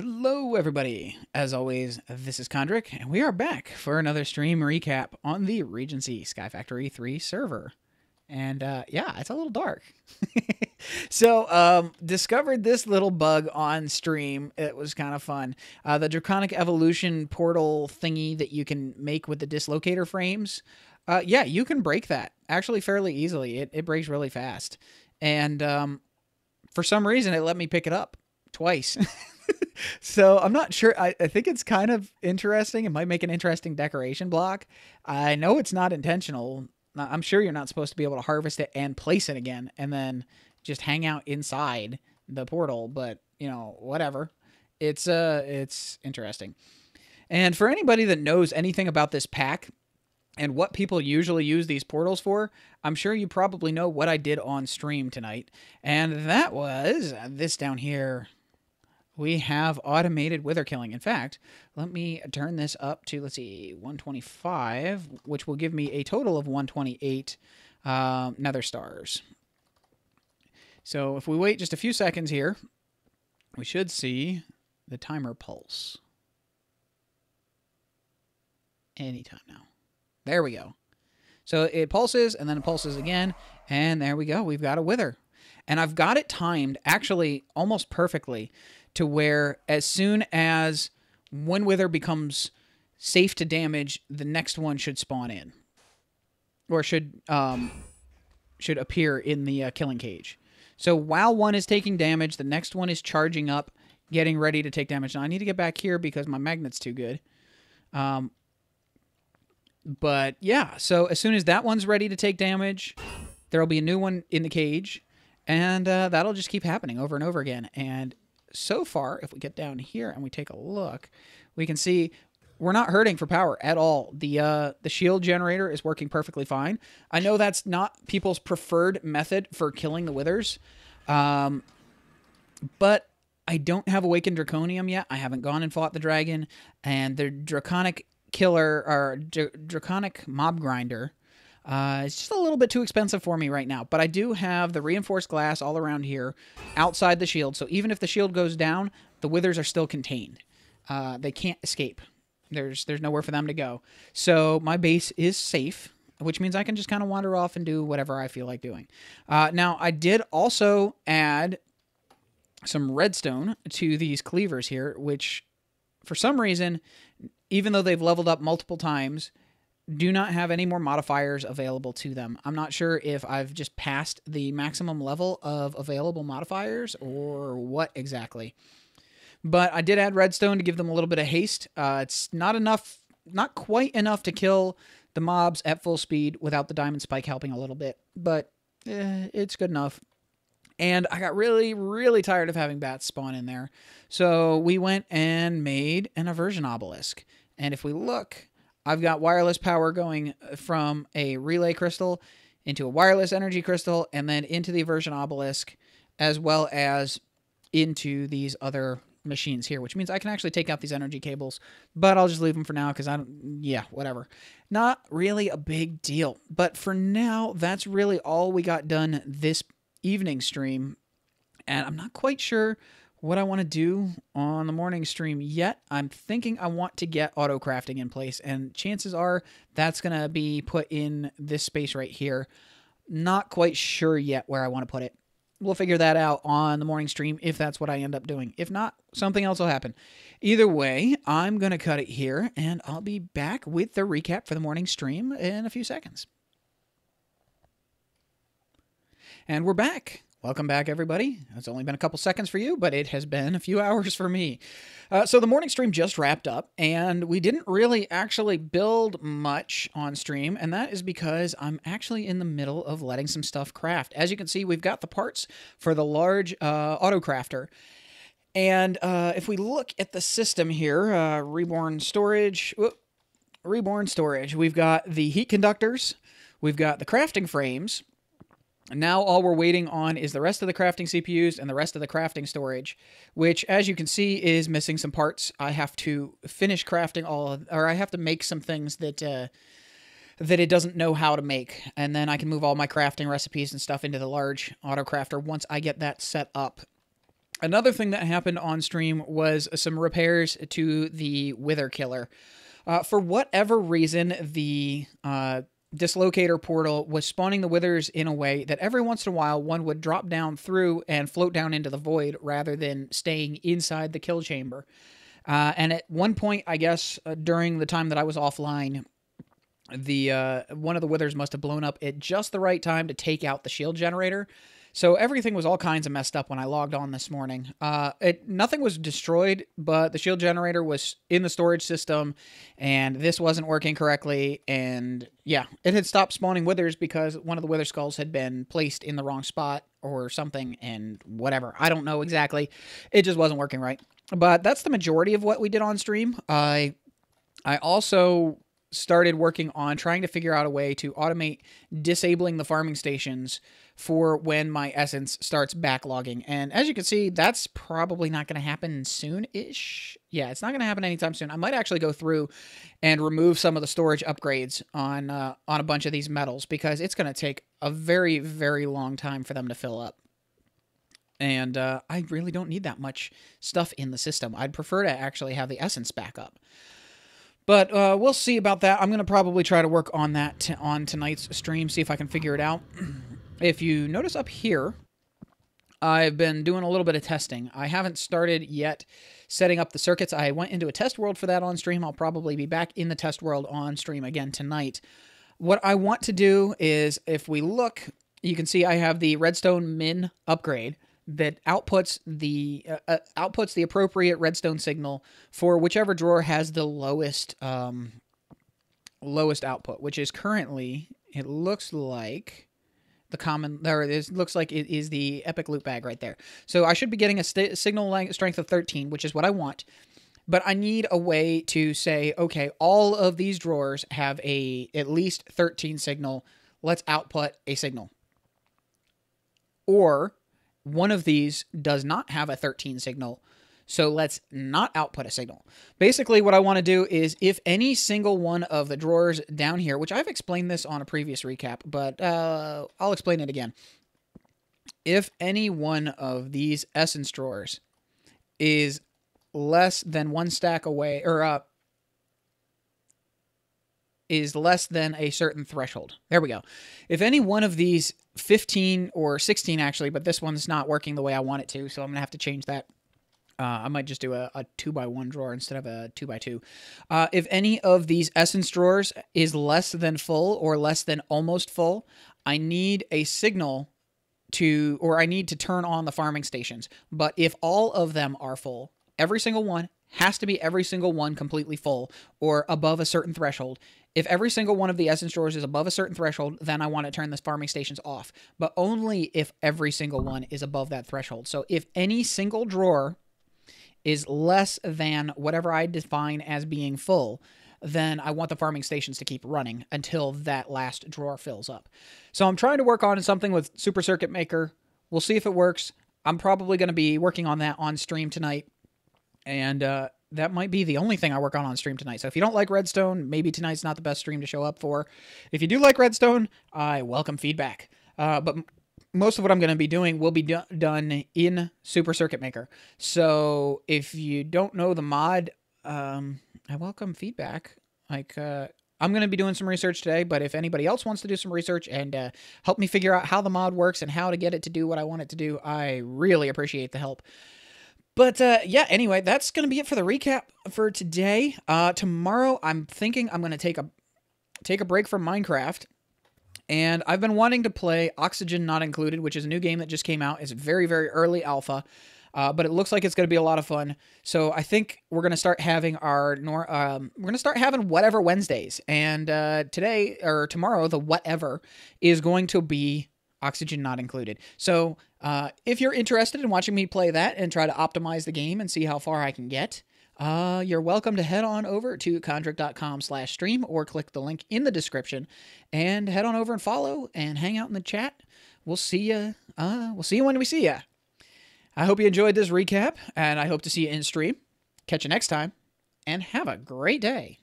Hello, everybody. As always, this is Kondrik, and we are back for another stream recap on the Regency Sky Factory 3 server. And yeah, it's a little dark. So, discovered this little bug on stream. It was kind of fun. The Draconic Evolution portal thingy that you can make with the dislocator frames. Yeah, you can break that actually fairly easily. It breaks really fast. And for some reason, it let me pick it up twice. So I'm not sure. I think it's kind of interesting. It might make an interesting decoration block. I know it's not intentional. I'm sure you're not supposed to be able to harvest it and place it again and then just hang out inside the portal. But, you know, whatever. It's interesting. And for anybody that knows anything about this pack and what people usually use these portals for, I'm sure you probably know what I did on stream tonight. And that was this down here. We have automated wither killing. In fact, let me turn this up to, let's see, 125, which will give me a total of 128 nether stars. So if we wait just a few seconds here, we should see the timer pulse. Anytime now. There we go. So it pulses, and then it pulses again, and there we go. We've got a wither. And I've got it timed, actually, almost perfectly, to where as soon as one wither becomes safe to damage, the next one should spawn in. Or should appear in the killing cage. So while one is taking damage, the next one is charging up, getting ready to take damage. Now, I need to get back here because my magnet's too good. But yeah, so as soon as that one's ready to take damage, there'll be a new one in the cage. And that'll just keep happening over and over again. And so far, if we get down here and we take a look, we can see we're not hurting for power at all. The shield generator is working perfectly fine. I know that's not people's preferred method for killing the withers, but I don't have Awakened Draconium yet. I haven't gone and fought the dragon, and the Draconic Killer, or Draconic Mob Grinder, it's just a little bit too expensive for me right now. But I do have the reinforced glass all around here outside the shield. So even if the shield goes down, the withers are still contained. They can't escape. There's nowhere for them to go. So my base is safe, which means I can just kind of wander off and do whatever I feel like doing. Now, I did also add some redstone to these cleavers here, which for some reason, even though they've leveled up multiple times, do not have any more modifiers available to them. I'm not sure if I've just passed the maximum level of available modifiers or what exactly. But I did add redstone to give them a little bit of haste. It's not enough, not quite enough to kill the mobs at full speed without the diamond spike helping a little bit. But it's good enough. And I got really, really tired of having bats spawn in there. So we went and made an aversion obelisk. And if we look, I've got wireless power going from a relay crystal into a wireless energy crystal and then into the aversion obelisk, as well as into these other machines here, which means I can actually take out these energy cables, but I'll just leave them for now because yeah, whatever. Not really a big deal. But for now, that's really all we got done this evening stream. And I'm not quite sure what I want to do on the morning stream yet. I'm thinking I want to get auto crafting in place, and chances are that's going to be put in this space right here. Not quite sure yet where I want to put it. We'll figure that out on the morning stream if that's what I end up doing. If not, something else will happen. Either way, I'm going to cut it here, and I'll be back with the recap for the morning stream in a few seconds. And we're back. Welcome back, everybody. It's only been a couple seconds for you, but it has been a few hours for me. So the morning stream just wrapped up, and we didn't really actually build much on stream, and that is because I'm actually in the middle of letting some stuff craft. As you can see, we've got the parts for the large auto crafter. And if we look at the system here, reborn storage, we've got the heat conductors, we've got the crafting frames. Now all we're waiting on is the rest of the crafting CPUs and the rest of the crafting storage, which, as you can see, is missing some parts. I have to finish crafting or I have to make some things that it doesn't know how to make, and then I can move all my crafting recipes and stuff into the large auto crafter once I get that set up. Another thing that happened on stream was some repairs to the Wither Killer. For whatever reason, the dislocator portal was spawning the withers in a way that every once in a while one would drop down through and float down into the void rather than staying inside the kill chamber. And at one point, I guess, during the time that I was offline, the one of the withers must have blown up at just the right time to take out the shield generator. So everything was all kinds of messed up when I logged on this morning. Nothing was destroyed, but the shield generator was in the storage system, and this wasn't working correctly. And yeah, it had stopped spawning withers because one of the wither skulls had been placed in the wrong spot or something, and whatever. I don't know exactly. It just wasn't working right. But that's the majority of what we did on stream. I also started working on trying to figure out a way to automate disabling the farming stations for when my essence starts backlogging. And as you can see, that's probably not going to happen soon-ish. Yeah, it's not going to happen anytime soon. I might actually go through and remove some of the storage upgrades on a bunch of these metals because it's going to take a very, very long time for them to fill up. And I really don't need that much stuff in the system. I'd prefer to actually have the essence back up. But we'll see about that. I'm going to probably try to work on that on tonight's stream, see if I can figure it out. If you notice up here, I've been doing a little bit of testing. I haven't started yet setting up the circuits. I went into a test world for that on stream. I'll probably be back in the test world on stream again tonight. What I want to do is, if we look, you can see I have the redstone min upgrade that outputs the appropriate redstone signal for whichever drawer has the lowest output, which is currently, it looks like the common, there it is, looks like it is the epic loot bag right there. So I should be getting a signal strength of 13, which is what I want. But I need a way to say, okay, all of these drawers have at least 13 signal. Let's output a signal. Or one of these does not have a 13 signal, so let's not output a signal. Basically, what I want to do is if any single one of the drawers down here, which I've explained this on a previous recap, but I'll explain it again. If any one of these essence drawers is less than one stack away, or is less than a certain threshold. There we go. If any one of these 15 or 16 actually, but this one's not working the way I want it to, so I'm going to have to change that. I might just do a 2x1 drawer instead of a 2x2. If any of these essence drawers is less than full or less than almost full, I need a signal I need to turn on the farming stations. But if all of them are full, every single one has to be every single one completely full or above a certain threshold. If every single one of the essence drawers is above a certain threshold, then I want to turn the farming stations off. But only if every single one is above that threshold. So if any single drawer is less than whatever I define as being full, then I want the farming stations to keep running until that last drawer fills up. So I'm trying to work on something with Super Circuit Maker. We'll see if it works. I'm probably going to be working on that on stream tonight. And that might be the only thing I work on stream tonight. So if you don't like Redstone, maybe tonight's not the best stream to show up for. If you do like Redstone, I welcome feedback. But most of what I'm going to be doing will be done in Super Circuit Maker. So if you don't know the mod, I welcome feedback. I'm going to be doing some research today, but if anybody else wants to do some research and help me figure out how the mod works and how to get it to do what I want it to do, I really appreciate the help. But yeah, anyway, that's going to be it for the recap for today. Tomorrow, I'm thinking I'm going to take a break from Minecraft. And I've been wanting to play Oxygen Not Included, which is a new game that just came out. It's very, very early alpha, but it looks like it's going to be a lot of fun. So I think we're going to start having whatever Wednesdays. And today or tomorrow, the whatever is going to be Oxygen Not Included. So if you're interested in watching me play that and try to optimize the game and see how far I can get, you're welcome to head on over to kondrik.com/stream or click the link in the description and head on over and follow and hang out in the chat. We'll see you. We'll see you when we see you. I hope you enjoyed this recap, and I hope to see you in stream. Catch you next time, and have a great day.